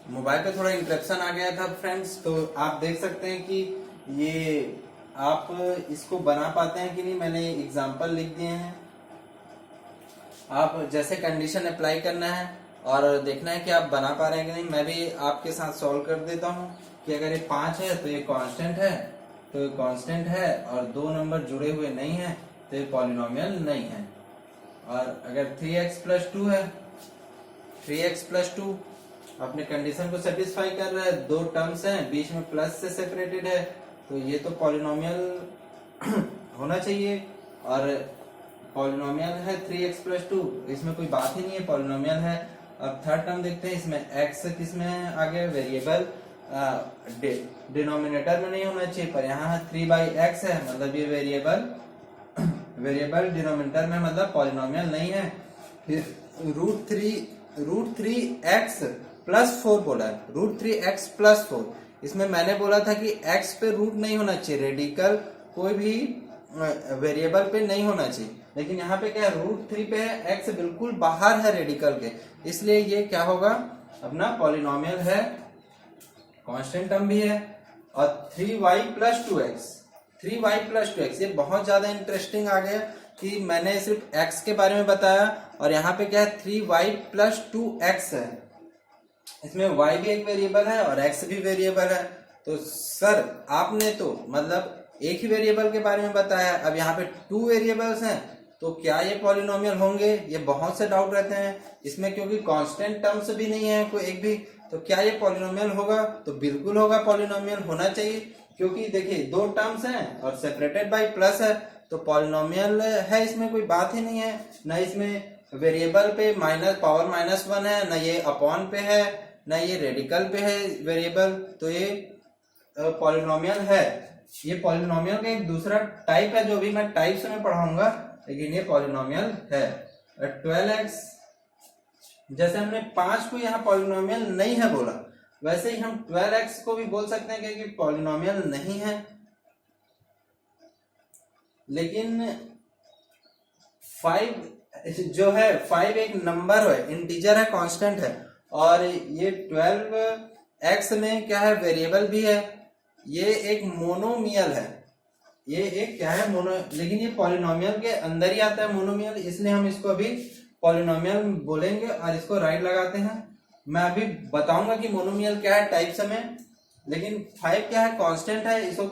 Mobile पे थोड़ा interruption आ गया था फ्रेंड्स, तो आप देख सकते हैं कि ये आप इसको बना पाते हैं कि नहीं। मैंने एग्जांपल लिख दिए हैं, आप जैसे कंडीशन अप्लाई करना है और देखना है कि आप बना पा रहे हैं कि नहीं। मैं भी आपके साथ सॉल्व कर देता हूं कि अगर ये 5 है तो ये कांस्टेंट है, तो ये कांस्टेंट है, और दो नंबर जुड़े हुए नहीं है तो ये पॉलिनोमियल नहीं है। और अगर 3x प्लस 2 है, 3x प्लस 2 अपने कंडीशन को सेटिस्फाई कर रहा है, दो टर्म्स हैं, बीच में प्लस से सेपरेटेड है, तो ये तो पॉलिनोमियल होना चाहिए। और पॉलिनोमियल है 3x प्लस 2, इसमें कोई बात ही नहीं है, पॉलिनोमियल है। अब थर्ड टर्म देखते हैं, इसमें x किसमें है, आगे वेरिएबल डिनोमिनेटर में नहीं होना चाहिए, पर यहाँ 3/x है, मतलब ये वेरिएबल डिनोमिनेटर में, मतलब पॉलिनोमियल नहीं है। फिर √3x प्लस 4 बोला है, √3x प्लस 4। इसमें मैंने बोला था कि x पे रूट नहीं होना चाहिए, रेडिकल कोई भी वेरिएबल पे नहीं होना चाहिए, लेकिन यहाँ पे क्या है, √3 पे है, x बिल्कुल बाहर है रेडिकल के, इसलिए ये क्या होगा, अपना पॉलिनोमियल है, कांस्टेंट टर्म भी है। और 3y plus 2x, 3y plus 2x, ये बहुत ज्यादा इंटरेस्टिंग आ गया कि मैंने सिर्फ x के बारे में बताया और यहाँ पे क्या है, 3y प्लस 2x है। इसमें y भी एक वेरिएबल है और x भी वेरिएबल है। तो सर आपने तो मतलब एक ही वेरिएबल के बारे में बताया, अब यहाँ पे 2 वेरिएबल्स हैं, तो क्या ये पॉलिनोमियल होंगे, ये बहुत से डाउट रहते हैं इसमें, क्योंकि कांस्टेंट टर्म्स भी नहीं है कोई एक भी, तो क्या ये पॉलिनोमियल होगा, तो बिल्कुल होगा, पॉलिनोमियल होना चाहिए, क्योंकि देखिए दो टर्म्स हैं और सेपरेटेड बाय प्लस है, तो पॉलिनोमियल है, इसमें कोई बात ही नहीं है। ना इसमें वेरिएबल पे पावर -1 है, ना ये अपॉन पे है, ना ये रेडिकल पे है वेरिएबल, तो ये पॉलिनोमियल है। ये पॉलिनोमियल का एक दूसरा टाइप है जो भी मैं टाइप्स में पढ़ाऊंगा, लेकिन ये पॉलिनोमियल है। 12x, जैसे हमने 5 को यहाँ पॉलिनोमियल नहीं है बोला, वैसे ही हम 12x को भी बोल सकते हैं क्योंकि पॉलिनोमियल नहीं है। लेकिन 5 जो है, 5 एक नंबर है, इंटीजर है, कांस्टेंट है, और ये 12x में क्या है, वेरिएबल भी है, ये एक मोनोमियल है, ये एक क्या है, मोनो, लेकिन ये पॉलिनोमियल के अंदर ही आता है मोनोमियल, इसलिए हम इसको अभी पॉलिनोमियल बोलेंगे और इसको राइट लगाते हैं। मैं अभी बताऊंगा कि मोनोमियल क्या है टाइप्स में, लेकिन 5 क्या है, कांस्टेंट है, इसको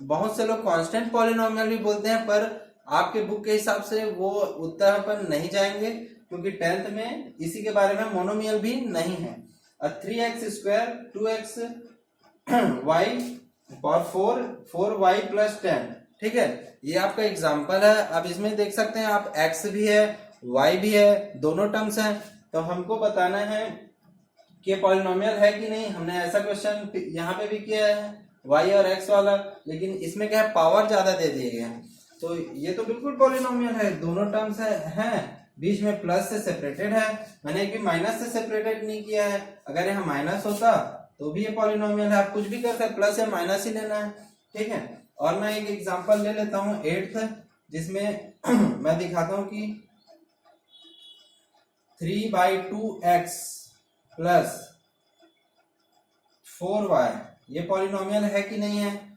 बहुत से लोग कांस्टेंट पॉलिनोमियल भी बोलते हैं, पर आपके बुक के हिसाब से वो उत्तर पर नहीं जाएंगे, क्योंकि 10th में इसी के बारे में मोनोमियल भी नहीं है। 3x² 2x y और 4y प्लस 10, ठीक है, ये आपका एग्जाम्पल है। अब इसमें देख सकते हैं आप, x भी है, y भी है, दोनों टर्म्स हैं, तो हमको बताना है कि पॉलिनोमियल है कि नहीं। हमने ऐसा क्वेश्चन यहाँ पे भी किया है, y और x वाला, लेकिन इसमें क्या है, पावर ज्यादा दे दिए गए हैं, तो ये तो बिल्कुल पॉलिनोमियल है, दोनों टर्म्स हैं, बीच में प्लस से सेपरेटेड है, मैंने एक भी माइनस से सेपरेटेड नहीं किया है। अगर यहाँ माइनस होता तो भी ये पॉलिनोमियल है, आप कुछ भी कर सकते, प्लस या माइनस ही लेना है, ठीक है। और मैं एक एग्जांपल ले लेता हूँ 8th, जिसमें मैं दिखाता हूँ कि 3/2x प्लस 4y ये पॉलिनोमियल है कि नहीं है।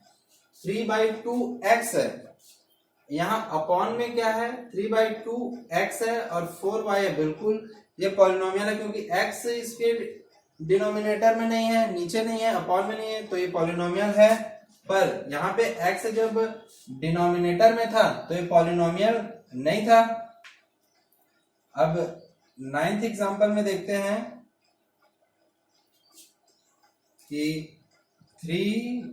3/2x है, यहाँ अपॉन में क्या है, 3/2x है और 4y है, बिल्कुल ये पॉलिनोमियल है, क्योंकि x इसके डिनोमिनेटर में नहीं है, नीचे नहीं है, अपॉन में नहीं है, तो ये पॉलिनोमियल है। पर यहाँ पे x जब डिनोमिनेटर में था तो ये पॉलिनोमियल नहीं था। अब 9th एग्जांपल में देखते हैं कि 3x²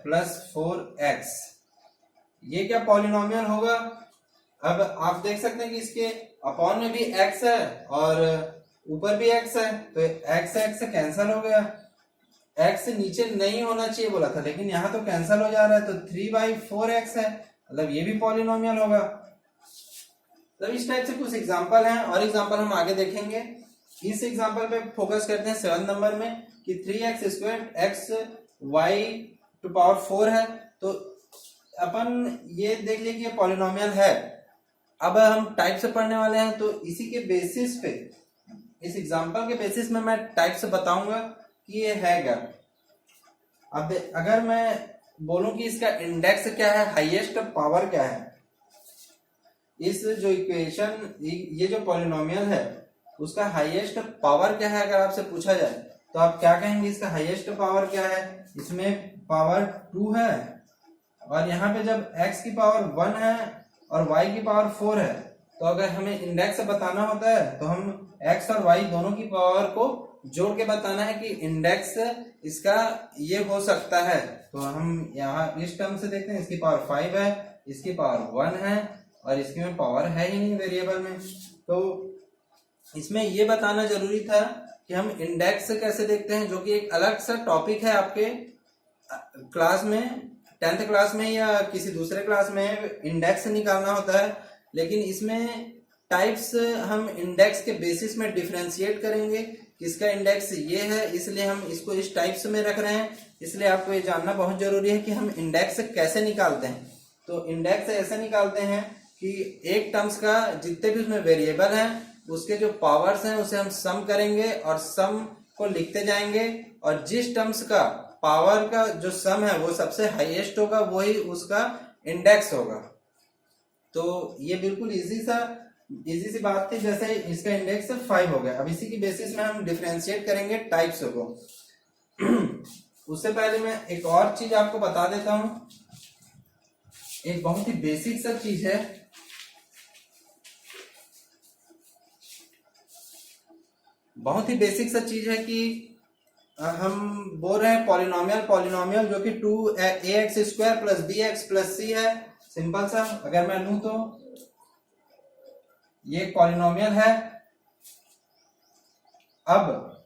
प्लस 4x, ये क्या पॉलिनोमियल होगा। अब आप देख सकते हैं कि इसके अपॉन में भी x है और ऊपर भी x है, तो x से कैंसिल हो गया, x नीचे नहीं होना चाहिए बोला था, लेकिन यहाँ तो कैंसिल हो जा रहा है, तो 3/4x है, मतलब ये भी पॉलिनोमियल होगा। तो इस टाइप से कुछ एग्जांपल हैं, और एग्जांपल हम आगे देखेंगे। इस एग्जांपल पे फोकस करते हैं 7 नंबर में कि 3x² xy⁴ है, तो अपन ये देख लिए कि ये पॉलिनोमियल है, अब हम टाइप से पढ़ने वाले हैं, तो इसी के बेसिस पे, इस एग्जांपल के बेसिस में मैं टाइप से बताऊंगा कि ये है क्या। अब अगर मैं बोलूं कि इसका इंडेक्स क्या है, हाईएस्ट पावर क्या है, इस जो इक्वेशन, ये जो पॉलिनोमियल है उसका हाईएस्ट पावर क्या है, अगर आपसे पूछा जाए तो आप क्या कहेंगे, इसका हाईएस्ट पावर क्या है। इसमें पावर 2 है, और यहाँ पे जब x की पावर 1 है और y की पावर 4 है, तो अगर हमें इंडेक्स बताना होता है तो हम x और y दोनों की पावर को जोड़ के बताना है कि इंडेक्स इसका ये हो सकता है। तो हम यहाँ इस टर्म से देखते हैं, इसकी पावर 5 है, इसकी पावर 1 है, और इसकी में पावर है ही नहीं वेरिएबल में। तो इसमें ये बताना जरूरी था कि हम इंडेक्स कैसे देखते हैं, जो कि एक अलग सा टॉपिक है आपके क्लास में, 10th क्लास में या किसी दूसरे क्लास में इंडेक्स निकालना होता है। लेकिन इसमें टाइप्स हम इंडेक्स के बेसिस में डिफरेंशिएट करेंगे, किसका इंडेक्स ये है, इसलिए हम इसको इस टाइप्स में रख रहे हैं। इसलिए आपको ये जानना बहुत जरूरी है कि हम इंडेक्स कैसे निकालते हैं। तो इंडेक्स ऐसे निकालते हैं कि एक टर्म्स का जितने भी उसमें वेरिएबल हैं उसके जो पावर्स हैं उसे हम सम करेंगे और सम को लिखते जाएंगे, और जिस टर्म्स का पावर का जो सम है वो सबसे हाईएस्ट होगा वही उसका इंडेक्स होगा। तो ये बिल्कुल इजी सी बात थी, जैसे इसका इंडेक्स 5 हो गया। अब इसी की बेसिस में हम डिफरेंशिएट करेंगे टाइप्स को। उससे पहले मैं एक और चीज आपको बता देता हूं, एक बहुत ही बेसिक सा चीज है। बहुत ही बेसिक सा चीज है कि हम बोल रहे हैं पॉलिनोमियल जो कि 2ax² + bx + c है। सिंपल सा अगर मैं लूं तो ये पॉलिनोमियल है। अब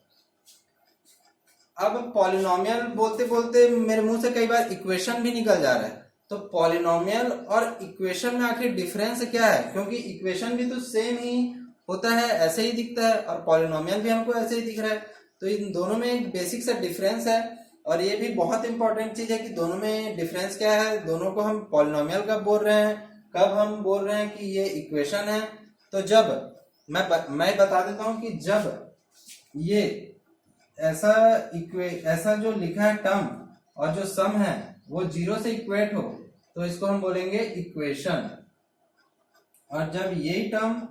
पॉलिनोमियल बोलते बोलते मेरे मुंह से कई बार इक्वेशन भी निकल जा रहा है। तो पॉलिनोमियल और इक्वेशन में आखिर डिफरेंस क्या है, क्योंकि इक्वेशन भी तो सेम ही होता है, ऐसे ही दिखता है, और पॉलिनोमियल भी हमको ऐसे ही दिख रहा है। तो इन दोनों में एक बेसिक सा डिफरेंस है, और ये भी बहुत इंपॉर्टेंट चीज है कि दोनों में डिफरेंस क्या है। दोनों को हम पॉलिनोमियल कब बोल रहे हैं, कब हम बोल रहे हैं कि ये इक्वेशन है। तो जब मैं बता देता हूं कि जब ये ऐसा जो लिखा है टर्म और जो सम है वो 0 से इक्वेट हो तो इसको हम बोलेंगे इक्वेशन, और जब यही टर्म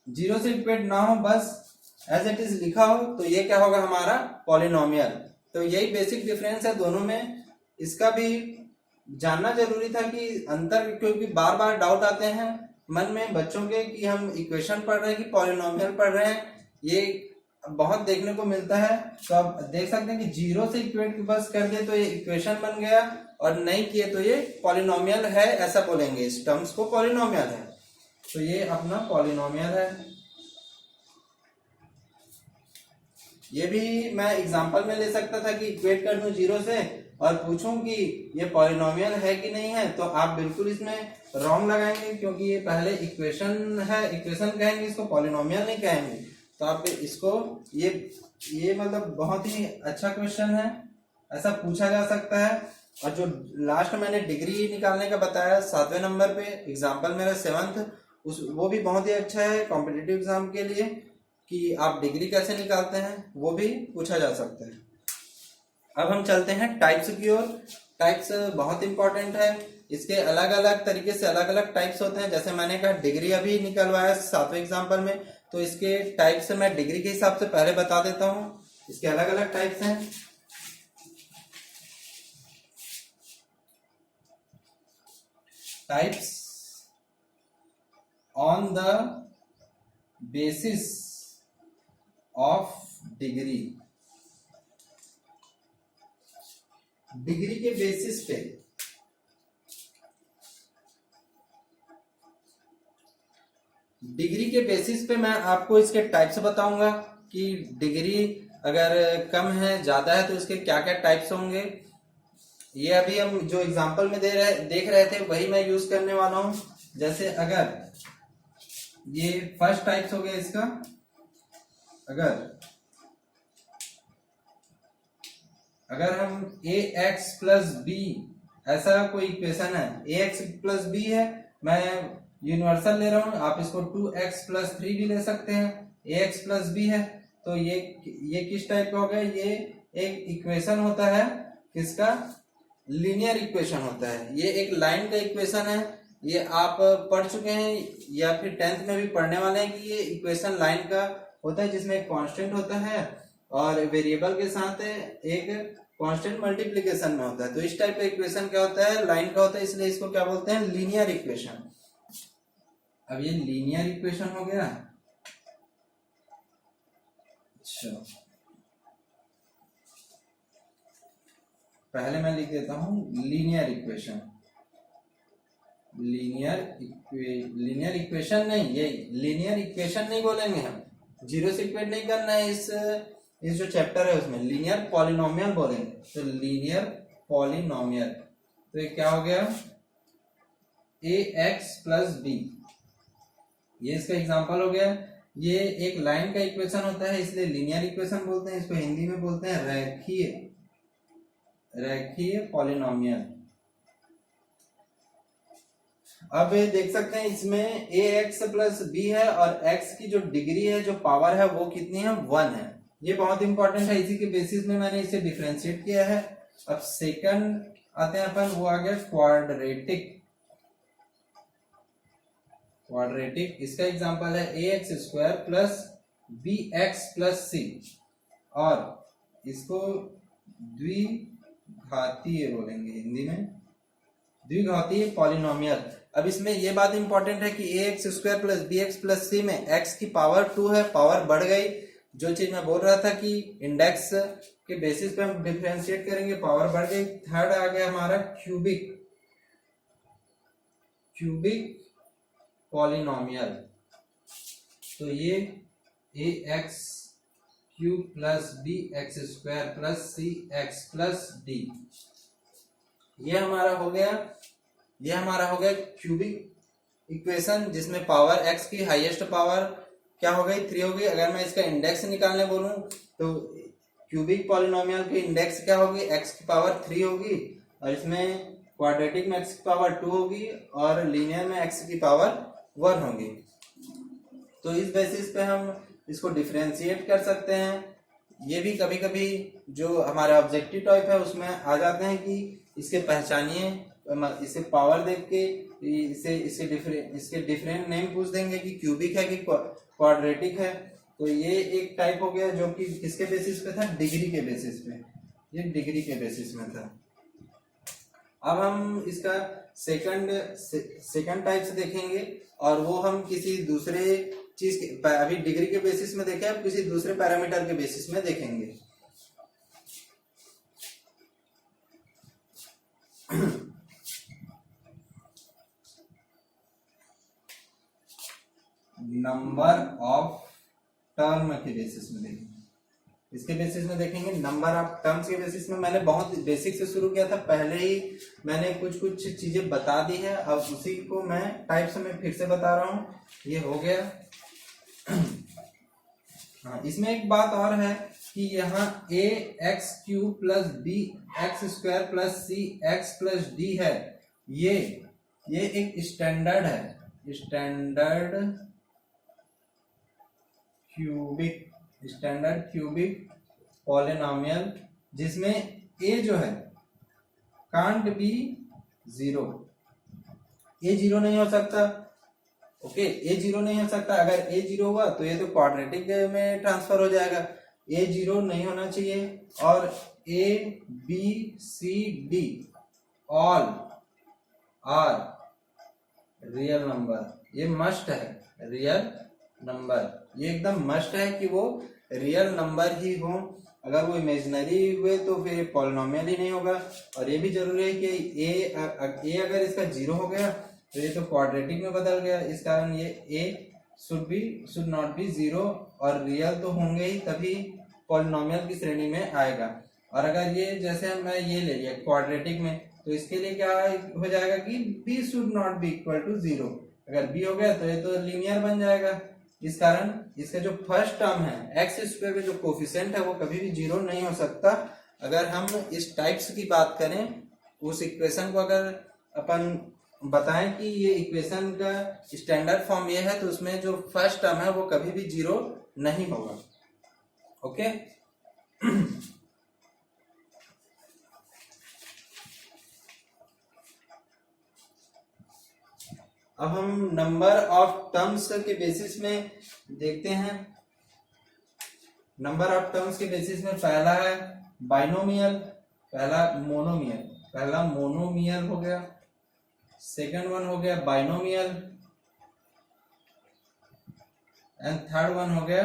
0 से इक्वेट ना हो, बस एज इट इज लिखा हो, तो ये क्या होगा, हमारा पॉलिनोमियल। तो यही बेसिक डिफरेंस है दोनों में। इसका भी जानना जरूरी था कि अंतर, क्योंकि बार बार डाउट आते हैं मन में बच्चों के कि हम इक्वेशन पढ़ रहे हैं कि पॉलिनोमियल पढ़ रहे हैं, ये बहुत देखने को मिलता है। तो आप देख सकते हैं कि 0 से इक्वेट बस कर दिए तो ये इक्वेशन बन गया, और नहीं किए तो ये पॉलिनोमियल है ऐसा बोलेंगे, इस टर्म्स को पॉलिनोमियल है। तो ये अपना पॉलिनोमियल है। ये भी मैं एग्जांपल में ले सकता था कि इक्वेट कर दूं 0 से और पूछूं कि ये पॉलिनोमियल है कि नहीं है, तो आप बिल्कुल इसमें रॉन्ग लगाएंगे, क्योंकि ये पहले इक्वेशन है, इक्वेशन कहेंगे इसको, पॉलिनोमियल नहीं कहेंगे। तो आप इसको ये मतलब बहुत ही अच्छा क्वेश्चन है, ऐसा पूछा जा सकता है। और जो लास्ट मैंने डिग्री निकालने का बताया 7वें नंबर पे, एग्जाम्पल मेरा 7th, वो भी बहुत ही अच्छा है कॉम्पिटिटिव एग्जाम के लिए, कि आप डिग्री कैसे निकालते हैं वो भी पूछा जा सकता है। अब हम चलते हैं टाइप्स की ओर। टाइप्स बहुत इंपॉर्टेंट है, इसके अलग अलग तरीके से अलग अलग टाइप्स होते हैं। जैसे मैंने कहा डिग्री अभी निकलवाया 7वें एग्जाम्पल में, तो इसके टाइप्स मैं डिग्री के हिसाब से पहले बता देता हूँ। इसके अलग अलग टाइप्स हैं। Types on the basis of degree. Degree के बेसिस पे मैं आपको इसके टाइप्स बताऊंगा कि डिग्री अगर कम है ज्यादा है तो इसके क्या क्या टाइप्स होंगे। ये अभी हम जो एग्जांपल में देख रहे थे वही मैं यूज करने वाला हूं। जैसे अगर ये फर्स्ट टाइप्स हो गया इसका, अगर हम ax + b ऐसा कोई इक्वेशन है, ax + b है, मैं यूनिवर्सल ले रहा हूँ, आप इसको 2x+3 भी ले सकते हैं, ax+b है। तो ये किस टाइप का हो गया, ये एक इक्वेशन होता है किसका, लीनियर इक्वेशन होता है। ये एक लाइन का इक्वेशन है, ये आप पढ़ चुके हैं या फिर 10th में भी पढ़ने वाले हैं कि ये इक्वेशन लाइन का होता है जिसमें एक कांस्टेंट होता है और वेरिएबल के साथ एक कांस्टेंट मल्टीप्लिकेशन में होता है। तो इस टाइप का इक्वेशन क्या होता है, लाइन का होता है, इसलिए इसको क्या बोलते हैं, लीनियर इक्वेशन। अब ये लीनियर इक्वेशन हो गया। अच्छा, पहले मैं लिख देता हूं लीनियर इक्वेशन। लीनियर इक्वेशन नहीं, ये लीनियर इक्वेशन नहीं बोलेंगे हम, जीरो से इक्वेट नहीं करना है। इस जो चैप्टर है उसमें लीनियर पॉलिनोमियल बोलेंगे। तो लीनियर पॉलिनोमियल, तो ये क्या हो गया, ax+b, ये इसका एग्जांपल हो गया। ये एक लाइन का इक्वेशन होता है इसलिए लीनियर इक्वेशन बोलते हैं। इसको हिंदी में बोलते हैं रेखीय पॉलिनोमियल। अब देख सकते हैं इसमें ax+b है और x की जो डिग्री है, जो पावर है, वो कितनी है, 1 है। ये बहुत इंपॉर्टेंट है, इसी के बेसिस में मैंने इसे डिफरेंशिएट किया है। अब सेकंड आते हैं अपन, वो आ गया क्वाड्रेटिक। इसका एग्जांपल है ax² + bx+c, और इसको द्विघातीय बोलेंगे हिंदी में, द्विघातीय पॉलिनोमियल। अब इसमें ये बात इंपॉर्टेंट है कि ax² + bx+c में x की पावर 2 है, पावर बढ़ गई। जो चीज मैं बोल रहा था कि इंडेक्स के बेसिस पे हम डिफरेंशिएट करेंगे, पावर बढ़ गई। थर्ड आ गया हमारा क्यूबिक पॉलिनोमियल। तो ये ax³ + bx² + cx+d, ये हमारा हो गया क्यूबिक इक्वेशन, जिसमें पावर x की हाईएस्ट पावर क्या हो गई, 3 हो गई। अगर मैं इसका इंडेक्स निकालने बोलूं तो क्यूबिक पॉलिनोमियल की इंडेक्स क्या होगी, x की पावर 3 होगी, और इसमें क्वाड्रेटिक में x की पावर 2 होगी और लीनियर में x की पावर 1 होगी। तो इस बेसिस पे हम इसको डिफरेंशिएट कर सकते हैं। ये भी कभी कभी जो हमारे ऑब्जेक्टिव टाइप है उसमें आ जाते हैं कि इसके पहचानिए, इसे पावर देख के इसके डिफरेंट नेम पूछ देंगे कि क्यूबिक है कि क्वाड्रेटिक है। तो ये एक टाइप हो गया जो कि किसके बेसिस पे था, डिग्री के बेसिस पे, ये डिग्री के बेसिस में था। अब हम इसका सेकंड टाइप से देखेंगे, और वो हम किसी दूसरे चीज के, अभी डिग्री के बेसिस में देखे, अब किसी दूसरे पैरामीटर के बेसिस में देखेंगे। नंबर ऑफ टर्म के बेसिस में देखेंगे, इसके बेसिस में देखेंगे। नंबर ऑफ टर्म्स के बेसिस में मैंने बहुत बेसिक से शुरू किया था, पहले ही मैंने कुछ चीजें बता दी है, अब उसी को मैं टाइप्स में फिर से बता रहा हूँ। ये हो गया। हाँ, इसमें एक बात और है कि यहाँ ax³ + bx² + cx+d है, ये एक स्टैंडर्ड है, स्टैंडर्ड क्यूबिक पॉलिनोमियल, जिसमें a जो है कांट बी 0, a 0 नहीं हो सकता। ओके, a 0 नहीं हो सकता। अगर a 0 हुआ तो ये तो क्वाड्रेटिक में ट्रांसफर हो जाएगा, a 0 नहीं होना चाहिए। और a b c d all are real number, ये मस्ट है, रियल नंबर, ये एकदम मस्ट है कि वो रियल नंबर ही हो। अगर वो इमेजिनरी हुए तो फिर पॉलिनोमियल ही नहीं होगा। और ये भी जरूरी है कि a अगर इसका 0 हो गया तो ये तो क्वाड्रेटिक में बदल गया, इस कारण ये a शुड नॉट बी 0, और रियल तो होंगे ही तभी पॉलिनोमियल की श्रेणी में आएगा। और अगर ये जैसे मैं ये ले लिया क्वाड्रेटिक में, तो इसके लिए क्या हो जाएगा कि b should not be equal to 0। अगर b हो गया तो ये तो लीनियर बन जाएगा। इस कारण इसका जो फर्स्ट टर्म है x² में जो कोफिशिएंट है वो कभी भी 0 नहीं हो सकता। अगर हम इस टाइप्स की बात करें, उस इक्वेशन को अगर अपन बताएं कि ये इक्वेशन का स्टैंडर्ड फॉर्म ये है, तो उसमें जो फर्स्ट टर्म है वो कभी भी जीरो नहीं होगा। ओके। अब हम नंबर ऑफ टर्म्स के बेसिस में देखते हैं। नंबर ऑफ टर्म्स के बेसिस में पहला है बाइनोमियल, पहला मोनोमियल हो गया, सेकंड वन हो गया बाइनोमियल, एंड थर्ड वन हो गया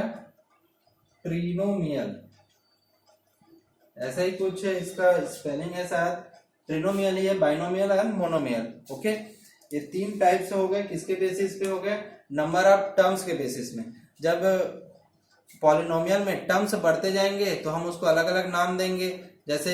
ट्रिनोमियल। ऐसा ही कुछ है, इसका स्पेलिंग है शायद, ट्रिनोमियल ही है, बाइनोमियल एंड मोनोमियल। ओके, ये तीन टाइप से हो गए। किसके बेसिस पे हो गए? नंबर ऑफ टर्म्स के बेसिस में। जब पॉलिनोमियल में टर्म्स बढ़ते जाएंगे तो हम उसको अलग अलग नाम देंगे। जैसे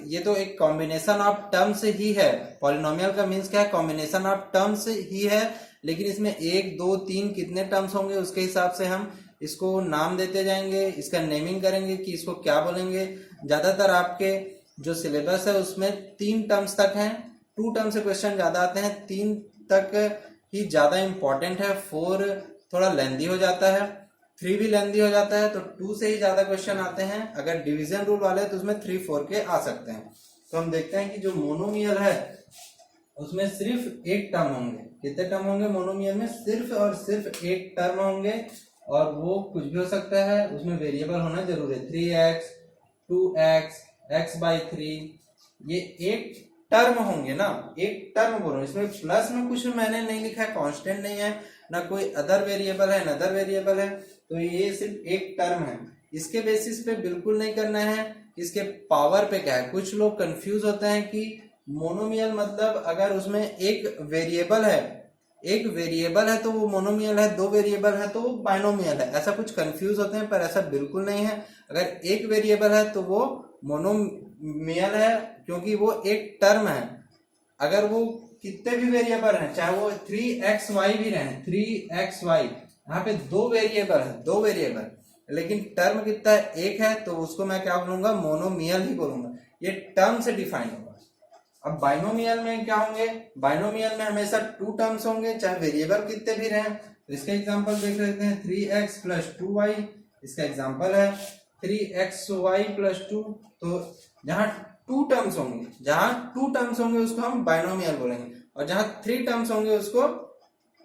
ये तो एक कॉम्बिनेशन ऑफ टर्म्स ही है, पॉलिनोमियल का मीन्स क्या है? कॉम्बिनेशन ऑफ टर्म्स ही है, लेकिन इसमें एक दो तीन कितने टर्म्स होंगे उसके हिसाब से हम इसको नाम देते जाएंगे, इसका नेमिंग करेंगे कि इसको क्या बोलेंगे। ज्यादातर आपके जो सिलेबस है उसमें 3 टर्म्स तक हैं, 2 टर्म से क्वेश्चन ज्यादा आते हैं, 3 तक ही ज्यादा इंपॉर्टेंट है। 4 थोड़ा लेंदी हो जाता है, 3 भी लेंदी हो जाता है, तो 2 से ही ज्यादा क्वेश्चन आते हैं। अगर डिवीजन रूल वाले तो उसमें 3 4 के आ सकते हैं। तो हम देखते हैं कि जो मोनोमियल है उसमें सिर्फ एक टर्म होंगे। कितने टर्म होंगे मोनोमियल में? सिर्फ और सिर्फ एक टर्म होंगे, और वो कुछ भी हो सकता है, उसमें वेरिएबल होना जरूरी है। 3x 2x x/3 ये एक टर्म होंगे ना, एक टर्म बोल रहा हूं। इसमें प्लस में कुछ मैंने नहीं लिखा है, कांस्टेंट नहीं है, ना कोई अदर वेरिएबल है, ना अदर वेरिएबल है, तो ये सिर्फ एक टर्म है। इसके बेसिस पे बिल्कुल नहीं करना है, इसके पावर पे क्या है। कुछ लोग कंफ्यूज होते हैं कि मोनोमियल मतलब अगर उसमें एक वेरिएबल है तो वो मोनोमियल है, 2 वेरिएबल है तो वो बाइनोमियल है, ऐसा कुछ कंफ्यूज होते हैं, पर ऐसा बिल्कुल नहीं है। अगर एक वेरिएबल है तो वो मोनोमियल है, क्योंकि वो एक टर्म है। अगर वो कितने भी वेरिएबल हैं, चाहे वो 3xy भी रहे, 3xy, यहाँ पे 2 वेरिएबल है, 2 वेरिएबल, लेकिन टर्म कितना है? एक है, तो उसको मैं क्या बोलूंगा? मोनोमियल ही बोलूंगा। ये टर्म से डिफाइन होगा। अब बाइनोमियल में क्या होंगे? बाइनोमियल में हमेशा 2 टर्म्स होंगे, चाहे वेरिएबल कितने भी रहे। तो इसका एग्जांपल देख लेते हैं, 3x + 2y, इसका एग्जांपल है 3xy + 2। तो जहां 2 टर्म्स होंगे उसको हम बाइनोमियल बोलेंगे, और जहां 3 टर्म्स होंगे उसको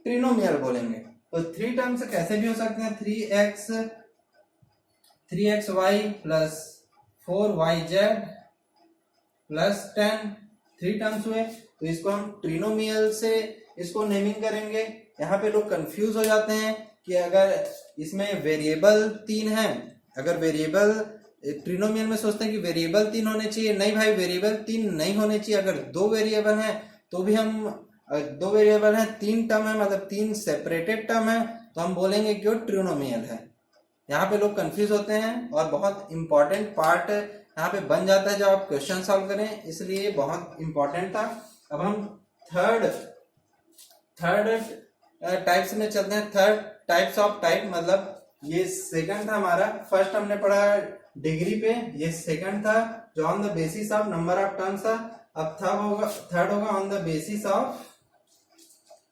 ट्रिनोमियल बोलेंगे। तो 3 टर्म्स कैसे भी हो सकते हैं, 3xy + 4yz + 10, 3 टर्म्स हुए, तो इसको हम ट्रिनोमियल से इसको नेमिंग करेंगे। यहाँ पे लोग कंफ्यूज हो जाते हैं कि अगर इसमें वेरिएबल 3 है, अगर वेरिएबल ट्रिनोमियल में सोचते हैं कि वेरिएबल 3 होने चाहिए। नहीं भाई, वेरिएबल 3 नहीं होने चाहिए। अगर 2 वेरिएबल हैं तो भी हम 2 वेरिएबल हैं, 3 टर्म है, मतलब 3 सेपरेटेड टर्म है, तो हम बोलेंगे कि वो ट्रिनोमियल है। यहाँ पे लोग कंफ्यूज होते हैं, और बहुत इंपॉर्टेंट पार्ट यहाँ पे बन जाता है जब आप क्वेश्चन सॉल्व करें, इसलिए बहुत इंपॉर्टेंट था। अब हम थर्ड टाइप्स में चलते हैं। थर्ड टाइप्स ऑफ टाइप, मतलब ये सेकंड था हमारा, फर्स्ट हमने पढ़ा डिग्री पे, ये सेकंड था जो on the basis of number of terms था। अब थर्ड होगा on the basis of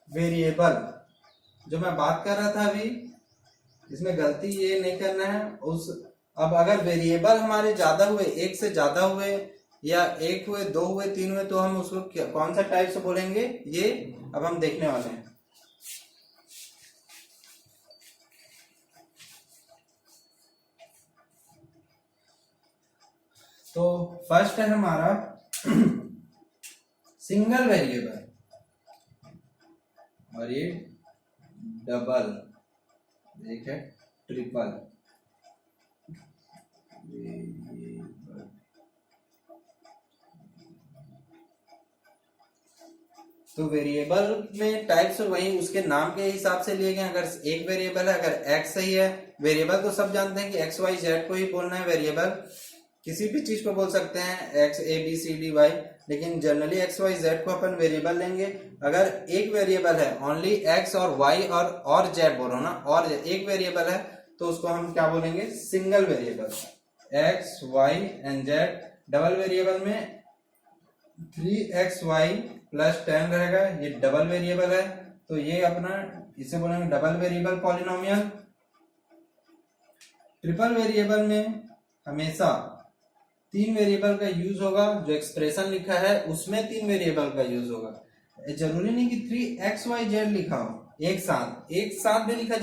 variable, जो मैं बात कर रहा था अभी। इसमें गलती ये नहीं करना है। अब अगर वेरिएबल हमारे ज्यादा हुए, एक से ज्यादा हुए, या 1 हुए, 2 हुए, 3 हुए, तो हम उसको कौन सा टाइप से बोलेंगे, ये अब हम देखने वाले हैं। तो फर्स्ट है हमारा सिंगल वेरिएबल, और ये डबल, एक है ट्रिपल। तो वेरिएबल में टाइप्स वही उसके नाम के हिसाब से लिए गए। अगर एक वेरिएबल है, अगर x सही है, वेरिएबल तो सब जानते हैं कि x y z को ही बोलना है वेरिएबल, किसी भी चीज को बोल सकते हैं x a b c d y, लेकिन जनरली x y z को अपन वेरिएबल लेंगे। अगर एक वेरिएबल है, ओनली x और y और z बोलो ना, और एक वेरिएबल है, तो उसको हम क्या बोलेंगे? Single variable. x y and z। Double variable में 3xy प्लस 10 रहेगा, ये डबल वेरिएबल है तो ये अपना इसे बोलेंगे double variable polynomial. Triple variable में हमेशा 3 वेरिएबल का यूज होगा, जो एक्सप्रेशन लिखा है उसमें 3 वेरिएबल का यूज होगा। जरूरी नहीं कि 3xyz लिखा हो एक साथ भी लिखा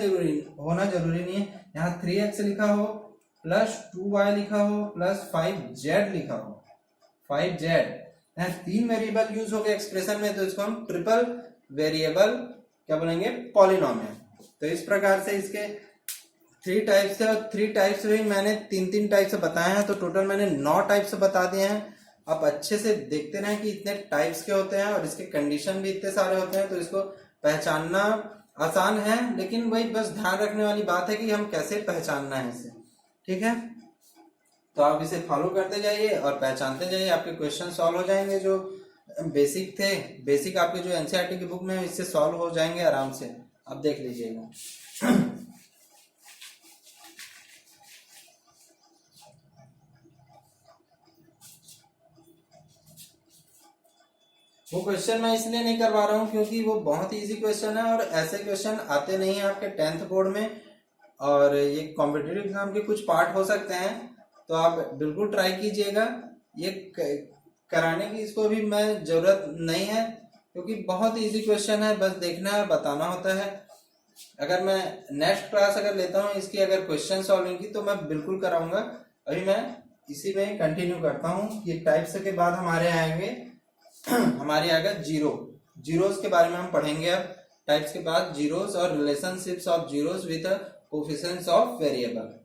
होना जरूरी नहीं है। यहाँ 3x लिखा हो प्लस 2y लिखा हो प्लस 5z लिखा हो, 5z, यहाँ 3 वेरिएबल यूज हो गए एक्सप्रेशन में, तो इसको हम ट्रिपल वेरिएबल क्या बोलेंगे, पॉलिनोमियल। तो इस प्रकार से इसके 3 टाइप्स है, और 3 टाइप्स भी मैंने 3 टाइप से बताए हैं, तो टोटल मैंने 9 टाइप से बता दिए हैं। आप अच्छे से देखते रहें कि इतने टाइप्स के होते हैं और इसके कंडीशन भी इतने सारे होते हैं, तो इसको पहचानना आसान है, लेकिन वही बस ध्यान रखने वाली बात है कि हम कैसे पहचानना है इसे। ठीक है, तो आप इसे फॉलो करते जाइए और पहचानते जाइए, आपके क्वेश्चन सॉल्व हो जाएंगे। जो बेसिक थे, बेसिक आपके जो एनसीईआरटी की बुक में इससे सॉल्व हो जाएंगे आराम से, आप देख लीजिएगा। वो क्वेश्चन मैं इसलिए नहीं करवा रहा हूँ क्योंकि वो बहुत इजी क्वेश्चन है, और ऐसे क्वेश्चन आते नहीं है आपके 10th बोर्ड में, और ये कॉम्पिटिटिव एग्जाम के कुछ पार्ट हो सकते हैं, तो आप बिल्कुल ट्राई कीजिएगा। ये कराने की इसको भी मैं जरूरत नहीं है क्योंकि बहुत इजी क्वेश्चन है, बस देखना है, बताना होता है। अगर मैं नेक्स्ट क्लास अगर लेता हूँ इसकी अगर क्वेश्चन सॉल्विंग की, तो मैं बिल्कुल कराऊंगा। अभी मैं इसी में कंटिन्यू करता हूँ। ये टाइप्स के बाद हमारे आएंगे हमारे आएगा जीरोस के बारे में हम पढ़ेंगे अब। टाइप्स के बाद जीरोस और relationships of zeros with coefficients of variable.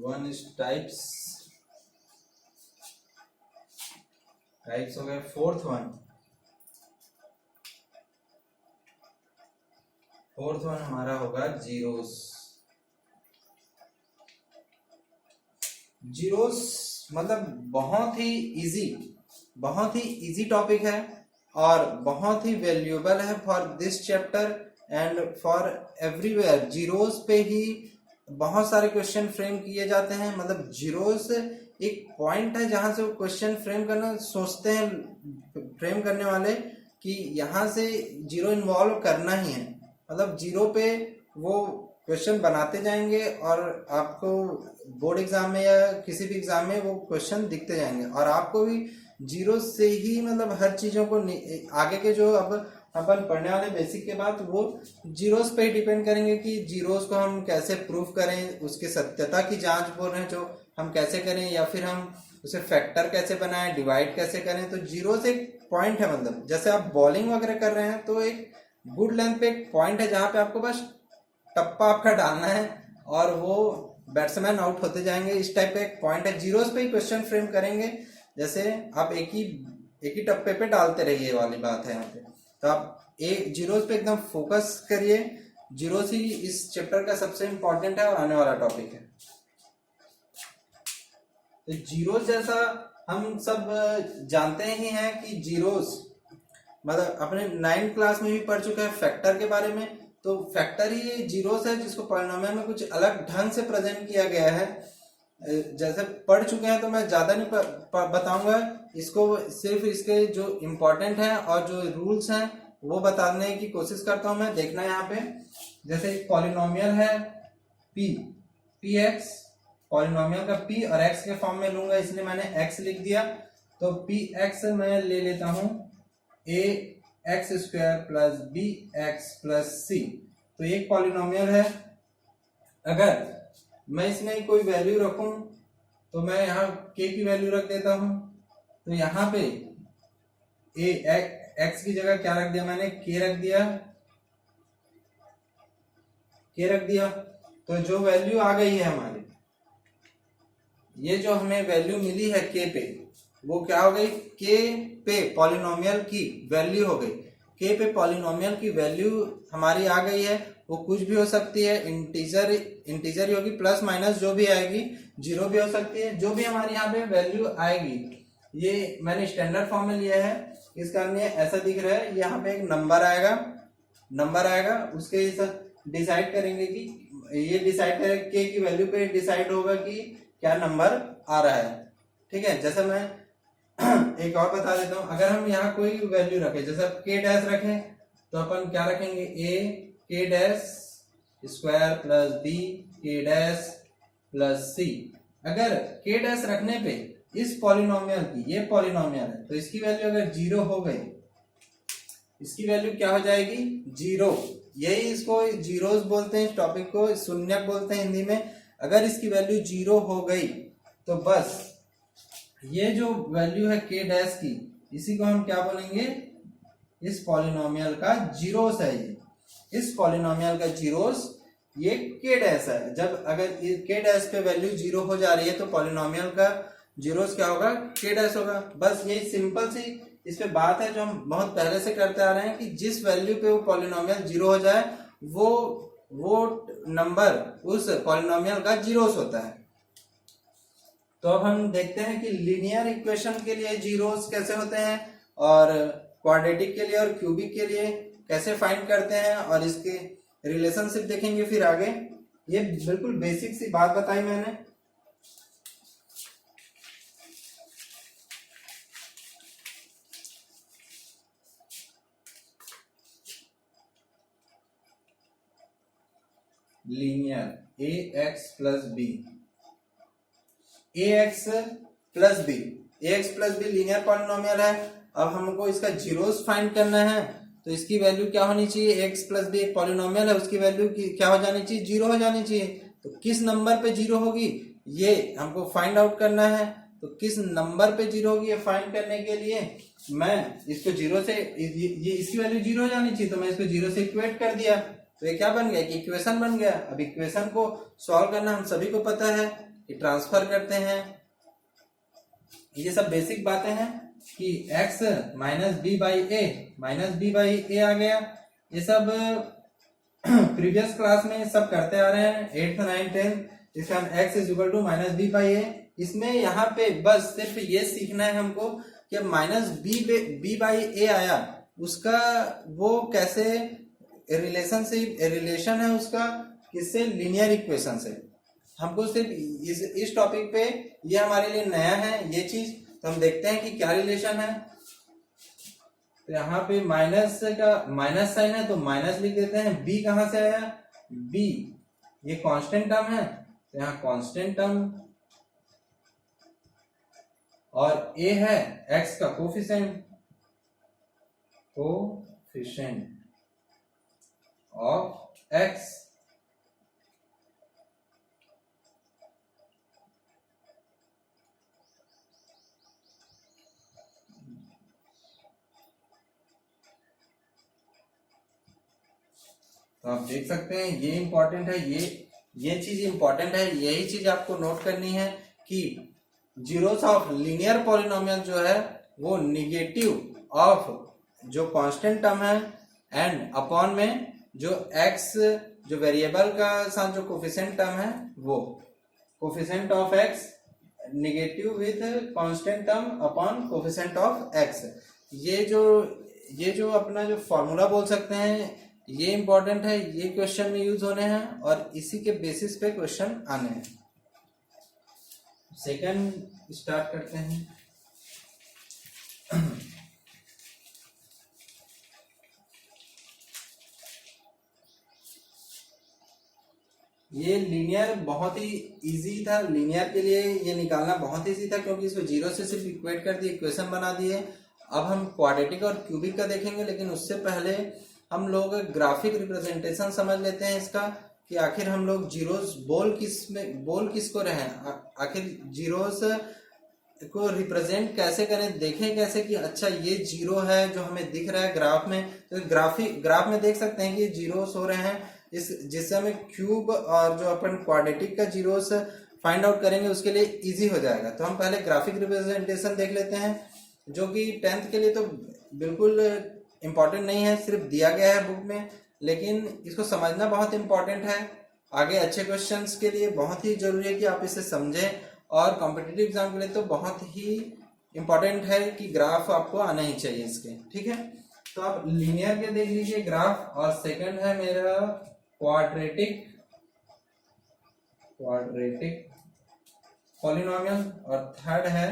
One is types हो गए। फोर्थ वन हमारा होगा जीरोस मतलब बहुत ही इजी टॉपिक है और बहुत ही वैल्यूएबल है for this chapter and for everywhere. Zeros पे ही बहुत सारे क्वेश्चन फ्रेम किए जाते हैं। मतलब जीरोस एक पॉइंट है जहां से वो क्वेश्चन फ्रेम करना सोचते हैं फ्रेम करने वाले कि यहाँ से जीरो इन्वॉल्व करना ही है। मतलब जीरो पे वो क्वेश्चन बनाते जाएंगे और आपको बोर्ड एग्जाम में या किसी भी एग्जाम में वो क्वेश्चन दिखते जाएंगे, और आपको भी जीरो से ही मतलब हर चीजों को आगे के जो अब अपन पढ़ने वाले बेसिक के बाद वो जीरोस पे ही डिपेंड करेंगे कि जीरोस को हम कैसे प्रूफ करें, उसकी सत्यता की जांच बोल रहे हैं जो हम कैसे करें, या फिर हम उसे फैक्टर कैसे बनाएं, डिवाइड कैसे करें। तो जीरोस एक पॉइंट है, मतलब जैसे आप बॉलिंग वगैरह कर रहे हैं तो एक गुड लेंथ पे एक पॉइंट है जहां पे आपको बस टप्पा आपका डालना है और वो बैट्समैन आउट होते जाएंगे। इस टाइप का एक पॉइंट है। जीरोस पे ही क्वेश्चन फ्रेम करेंगे, जैसे आप एक ही टप्पे पे डालते रहिए वाली बात है यहाँ पे। तो आप एक जीरोस पे एकदम फोकस करिए। जीरोस ही इस चैप्टर का सबसे इम्पोर्टेंट है और आने वाला टॉपिक है। तो जीरोस जैसा हम सब जानते ही हैं कि जीरोस मतलब अपने 9th क्लास में भी पढ़ चुके हैं फैक्टर के बारे में। तो फैक्टर ही जीरोस है जिसको पॉलिनोमियल में कुछ अलग ढंग से प्रेजेंट किया गया है। जैसे पढ़ चुके हैं तो मैं ज्यादा नहीं बताऊंगा इसको, सिर्फ इसके जो इम्पोर्टेंट है और जो रूल्स हैं वो बताने की कोशिश करता हूं मैं। देखना यहाँ पे, जैसे एक पॉलिनोमियल है पी एक्स, पॉलिनोमियल का पी और एक्स के फॉर्म में लूंगा इसलिए मैंने एक्स लिख दिया। तो पी एक्स मैं ले लेता हूं A x square plus B x plus C. तो एक पॉलिनोमियल है। अगर मैं इसमें कोई वैल्यू रखूं तो मैं यहाँ के की वैल्यू रख देता हूं। तो यहाँ पे एक्स की जगह क्या रख दिया मैंने, के रख दिया। तो जो वैल्यू आ गई है हमारी, ये जो हमें वैल्यू मिली है के पे, वो क्या हो गई, के पे पॉलिनोमियल की वैल्यू हो गई। के पे पॉलिनोमियल की वैल्यू हमारी आ गई है। वो कुछ भी हो सकती है, इंटीजर ही होगी, प्लस माइनस जो भी आएगी, जीरो भी हो सकती है। जो भी हमारी यहाँ पे वैल्यू आएगी, ये मैंने स्टैंडर्ड फॉर्म में लिया है, इस कारण ये ऐसा दिख रहा है। यहाँ पे एक नंबर आएगा, उसके डिसाइड करेंगे कि ये डिसाइड करेंगे के की वैल्यू पे डिसाइड होगा कि क्या नंबर आ रहा है। ठीक है, जैसा मैं एक और बता देता हूं, अगर हम यहाँ कोई वैल्यू रखें, जैसे के डैश रखें तो अपन क्या रखेंगे, ए के डैश स्क्वायर प्लस बी के डैश प्लस सी। अगर के डैश रखने पे इस पॉलिनोमियल की, ये पॉलिनोमियल है, तो इसकी वैल्यू अगर जीरो हो गई, इसकी वैल्यू क्या हो जाएगी, जीरो। यही इसको जीरोस बोलते हैं, इस टॉपिक को शून्यक बोलते हैं हिंदी में। अगर इसकी वैल्यू जीरो हो गई तो बस ये जो वैल्यू है के डैश की, इसी को हम क्या बोलेंगे, इस पॉलिनोमियल का जीरोस है। ये इस पॉलिनोमियल का जीरोस ये के डैश है। जब अगर के डैश पे वैल्यू जीरो हो जा रही है तो पॉलिनोमियल का जीरोस क्या होगा, के डैश होगा। बस यही सिंपल सी इस पे बात है जो हम बहुत पहले से करते आ रहे हैं कि जिस वैल्यू पे वो पॉलिनोमियल जीरो हो जाए वो नंबर उस पॉलिनोमियल का जीरोस होता है। तो अब हम देखते हैं कि लीनियर इक्वेशन के लिए जीरोस कैसे होते हैं और क्वाड्रेटिक के लिए और क्यूबिक के लिए कैसे फाइंड करते हैं, और इसके रिलेशनशिप देखेंगे फिर आगे। ये बिल्कुल बेसिक सी बात बताई मैंने। Linear a x plus b, a x plus b linear polynomial है। अब हमको इसका जीरोस फाइंड करना है, तो इसकी वैल्यू क्या होनी चाहिए, एक्स प्लस बी एक पॉलिनोमियल है, उसकी वैल्यू की क्या हो जानी चाहिए, जीरो हो जानी चाहिए। तो किस नंबर पे जीरो होगी ये हमको फाइंड आउट करना है। तो किस नंबर पे जीरो होगी ये फाइंड करने के लिए मैं इसको जीरो से, ये इसकी वैल्यू जीरो हो जानी चाहिए, तो मैं इसको जीरो से इक्वेट कर दिया, तो ये क्या बन गया कि इक्वेशन बन गया। अब इक्वेशन को सॉल्व करना हम सभी को पता है कि ट्रांसफर करते हैं, ये सब बेसिक बातें हैं कि x माइनस बी बाई ए आ गया। ये सब प्रीवियस क्लास में सब करते आ रहे हैं, 8th 9th 10th। इसका x is equal to minus B by A. इसमें यहाँ पे बस सिर्फ ये सीखना है हमको कि माइनस बी बाई ए आया, उसका वो कैसे रिलेशन है उसका किससे, लीनियर इक्वेशन से। हमको सिर्फ इस टॉपिक पे ये हमारे लिए नया है ये चीज, तो हम देखते हैं कि क्या रिलेशन है। तो यहाँ पे माइनस का माइनस साइन है तो माइनस लिख देते हैं। बी कहाँ से आया, बी ये कांस्टेंट टर्म है, तो यहाँ कांस्टेंट टर्म, और ए है एक्स का कोफिशिएंट ऑफ एक्स। तो आप देख सकते हैं ये इंपॉर्टेंट है, ये चीज इंपॉर्टेंट है, यही चीज आपको नोट करनी है कि जीरोस ऑफ लीनियर पॉलिनोमियल जो है वो निगेटिव ऑफ जो कांस्टेंट टर्म है एंड अपॉन में जो एक्स जो वेरिएबल का साथ जो कोफिशिएंट टर्म है वो coefficient of x negative with constant term upon coefficient of x. ये जो अपना जो फॉर्मूला बोल सकते हैं ये इंपॉर्टेंट है, ये क्वेश्चन में यूज होने हैं और इसी के बेसिस पे क्वेश्चन आने हैं। सेकंड स्टार्ट करते हैं। ये लीनियर बहुत ही इजी था, लीनियर के लिए ये निकालना बहुत इजी था क्योंकि इसको जीरो से सिर्फ इक्वेट कर दिए, इक्वेशन बना दिए। अब हम क्वाड्रेटिक और क्यूबिक का देखेंगे, लेकिन उससे पहले हम लोग ग्राफिक रिप्रेजेंटेशन समझ लेते हैं इसका कि आखिर हम लोग जीरोस बोल किसको रहे हैं, आखिर जीरोस को रिप्रेजेंट कैसे करें, देखें कैसे कि अच्छा ये जीरो है जो हमें दिख रहा है ग्राफ में। तो ग्राफ में देख सकते हैं कि जीरोस हो रहे हैं, जिससे हमें क्यूब और जो अपन क्वाड्रेटिक का जीरोस फाइंड आउट करेंगे उसके लिए इजी हो जाएगा। तो हम पहले ग्राफिक रिप्रेजेंटेशन देख लेते हैं, जो कि 10th के लिए तो बिल्कुल इम्पोर्टेंट नहीं है, सिर्फ दिया गया है बुक में, लेकिन इसको समझना बहुत इम्पोर्टेंट है। आगे अच्छे क्वेश्चंस के लिए बहुत ही जरूरी है कि आप इसे समझें, और कॉम्पिटिटिव एग्जाम के लिए तो बहुत ही इम्पोर्टेंट है कि ग्राफ आपको आना ही चाहिए इसके। ठीक है, तो आप लीनियर के देख लीजिए ग्राफ, और सेकंड है मेरा क्वाड्रेटिक पॉलिनोमियल और थर्ड है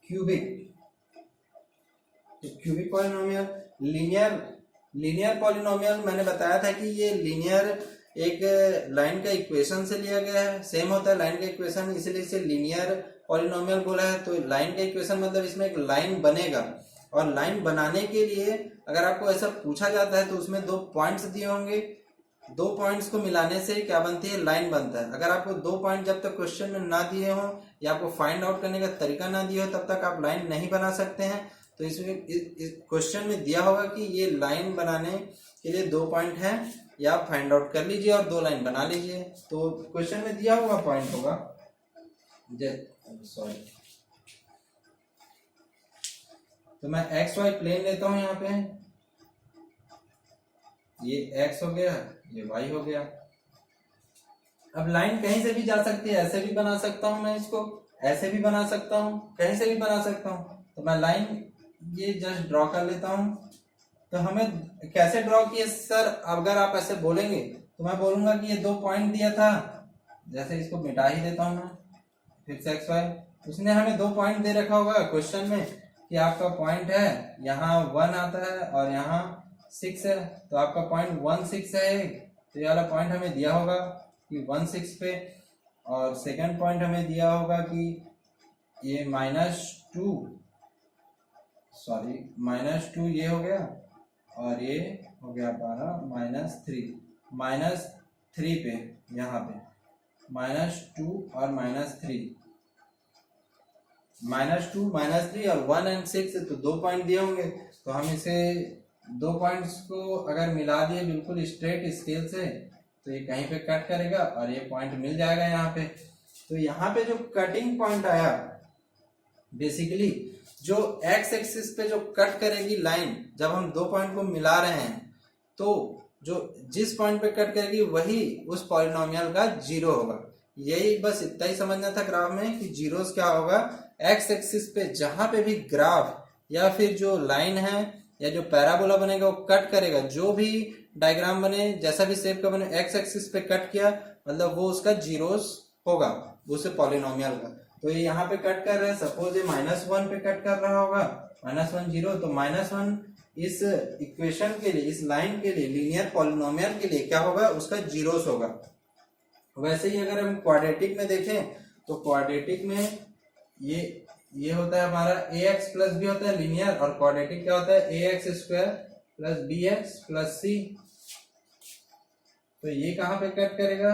क्यूबिक। तो क्यूबिक पॉलिनोमियल, लीनियर पॉलिनोमियल मैंने बताया था कि ये लीनियर एक लाइन का इक्वेशन से लिया गया है, सेम होता है लाइन का इक्वेशन, इसलिए इसे लीनियर पॉलिनोमियल बोला है। तो लाइन का इक्वेशन मतलब इसमें एक लाइन बनेगा, और लाइन बनाने के लिए अगर आपको ऐसा पूछा जाता है तो उसमें 2 पॉइंट्स दिए होंगे, 2 पॉइंट्स को मिलाने से क्या बनती है, लाइन बनता है। अगर आपको 2 पॉइंट जब तक क्वेश्चन में ना दिए हो या आपको फाइंड आउट करने का तरीका ना दिया हो तब तक आप लाइन नहीं बना सकते हैं। तो इसमें इस क्वेश्चन में दिया होगा कि ये लाइन बनाने के लिए 2 पॉइंट हैं, या आप फाइंड आउट कर लीजिए और 2 लाइन बना लीजिए। तो क्वेश्चन में दिया हुआ पॉइंट होगा, सॉरी, तो मैं एक्स वाई प्लेन लेता हूं यहाँ पे, ये एक्स हो गया, ये वाई हो गया। अब लाइन कहीं से भी जा सकती है, ऐसे भी बना सकता हूं मैं इसको, ऐसे भी बना सकता हूं, कहीं से भी बना सकता हूं। तो मैं लाइन ये जस्ट ड्रॉ कर लेता हूं। तो हमें कैसे ड्रॉ किए सर, अगर आप ऐसे बोलेंगे तो मैं बोलूंगा कि ये 2 पॉइंट दिया था, जैसे इसको मिटा ही देता हूं मैं, फिर से एक्स वाई, उसने हमें 2 पॉइंट दे रखा होगा क्वेश्चन में कि आपका पॉइंट है यहाँ 1 आता है और यहाँ 6 है, तो आपका पॉइंट 1 6 है। तो ये वाला पॉइंट हमें दिया होगा कि 1 6 पे, और सेकंड पॉइंट हमें दिया होगा कि ये -2 ये हो गया, और ये हो गया हमारा -3 पे, यहाँ पे -2 और -3, -2 -3 और 1 और 6, तो 2 पॉइंट दिए होंगे। तो हम इसे 2 पॉइंट्स को अगर मिला दिए बिल्कुल स्ट्रेट स्केल से तो ये कहीं पे कट करेगा और ये पॉइंट मिल जाएगा यहाँ पे। तो यहाँ पे जो कटिंग पॉइंट आया, बेसिकली जो एक्स एक्सिस पे जो कट करेगी लाइन, जब हम 2 पॉइंट को मिला रहे हैं तो जो जिस पॉइंट पे कट करेगी वही उस पॉलिनोमियल का 0 होगा। यही बस इतना ही समझना था ग्राफ में कि जीरोस क्या होगा, एक्स एक्सिस पे जहां पे भी ग्राफ या फिर जो लाइन है या जो पैराबोला बनेगा वो कट करेगा, जो भी डायग्राम बने जैसा भी शेप का बने, एक्स एक्सिस पे कट किया मतलब वो उसका जीरोस होगा, उसे पॉलिनोमियल का। तो ये यहाँ पे कट कर रहे हैं, सपोज ये -1 पे कट कर रहा होगा, -1 0, तो -1 इस इक्वेशन के लिए, इस लाइन के लिए, लीनियर पॉलिनोमियल के लिए क्या होगा, उसका जीरोस होगा। वैसे ही अगर हम क्वाड्रेटिक में देखें तो क्वाड्रेटिक में ये होता है हमारा ax प्लस बी होता है लीनियर, और क्वाड्रेटिक क्या होता है ax square plus bx plus c। तो ये कहाँ पे कट करेगा,